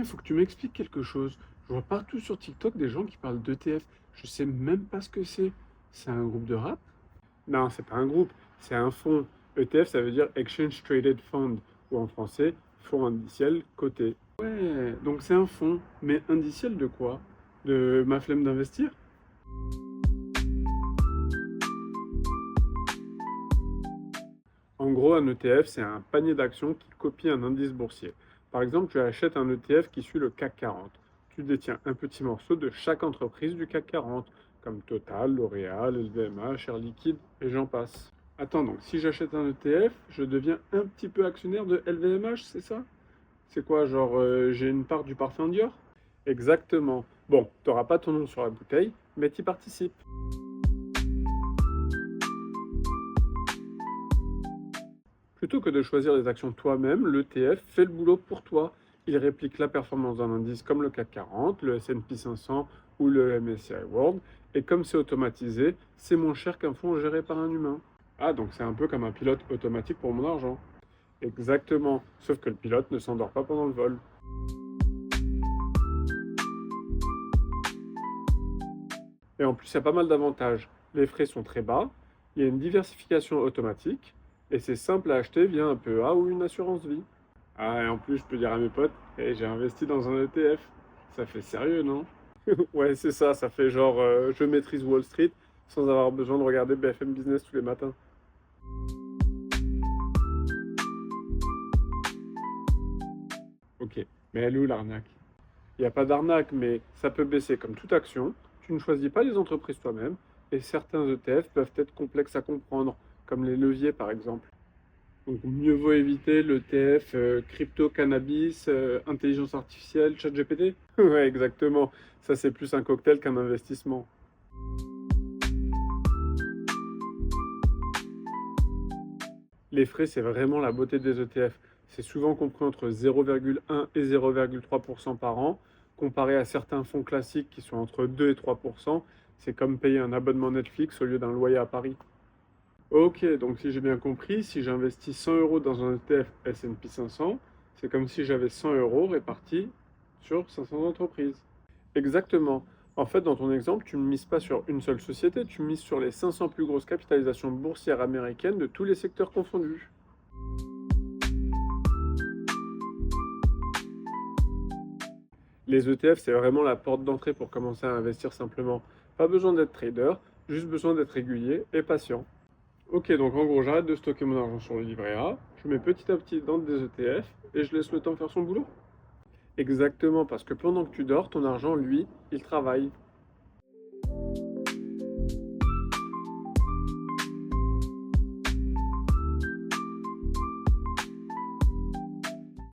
il faut que tu m'expliques quelque chose. Je vois partout sur TikTok des gens qui parlent d'ETF. Je sais même pas ce que c'est. C'est un groupe de rap? Non, c'est pas un groupe, c'est un fonds. ETF, ça veut dire Exchange Traded Fund, ou en français, fonds indiciel coté. Ouais, donc c'est un fonds, mais indiciel de quoi? De ma flemme d'investir? En gros, un ETF, c'est un panier d'actions qui copie un indice boursier. Par exemple, tu achètes un ETF qui suit le CAC 40. Tu détiens un petit morceau de chaque entreprise du CAC 40, comme Total, L'Oréal, LVMH, Air Liquide, et j'en passe. Attends, donc si j'achète un ETF, je deviens un petit peu actionnaire de LVMH, c'est ça? C'est quoi, genre j'ai une part du parfum Dior? Exactement. Bon, t'auras pas ton nom sur la bouteille, mais t'y participes. Plutôt que de choisir les actions toi-même, l'ETF fait le boulot pour toi. Il réplique la performance d'un indice comme le CAC 40, le S&P 500 ou le MSCI World, et comme c'est automatisé, c'est moins cher qu'un fonds géré par un humain. Ah, donc c'est un peu comme un pilote automatique pour mon argent. Exactement, sauf que le pilote ne s'endort pas pendant le vol. Et en plus, il y a pas mal d'avantages. Les frais sont très bas, il y a une diversification automatique, et c'est simple à acheter via un PEA ou une assurance vie. Ah, et en plus, je peux dire à mes potes, hey, j'ai investi dans un ETF. Ça fait sérieux, non? Ouais, c'est ça, ça fait genre je maîtrise Wall Street sans avoir besoin de regarder BFM Business tous les matins. Ok, mais elle est où l'arnaque? Il n'y a pas d'arnaque, mais ça peut baisser comme toute action. Tu ne choisis pas les entreprises toi-même, et certains ETF peuvent être complexes à comprendre, comme les leviers par exemple. Donc mieux vaut éviter l'ETF crypto, cannabis, intelligence artificielle, ChatGPT. Ouais, exactement. Ça, c'est plus un cocktail qu'un investissement. Les frais, c'est vraiment la beauté des ETF. C'est souvent compris entre 0,1 et 0,3% par an, comparé à certains fonds classiques qui sont entre 2 et 3%. C'est comme payer un abonnement Netflix au lieu d'un loyer à Paris. Ok, donc si j'ai bien compris, si j'investis 100 euros dans un ETF S&P 500, c'est comme si j'avais 100 euros répartis sur 500 entreprises. Exactement. En fait, dans ton exemple, tu ne mises pas sur une seule société, tu mises sur les 500 plus grosses capitalisations boursières américaines de tous les secteurs confondus. Les ETF, c'est vraiment la porte d'entrée pour commencer à investir simplement. Pas besoin d'être trader, juste besoin d'être régulier et patient. Ok, donc en gros, j'arrête de stocker mon argent sur le livret A, je mets petit à petit dans des ETF et je laisse le temps faire son boulot. Exactement, parce que pendant que tu dors, ton argent, lui, il travaille.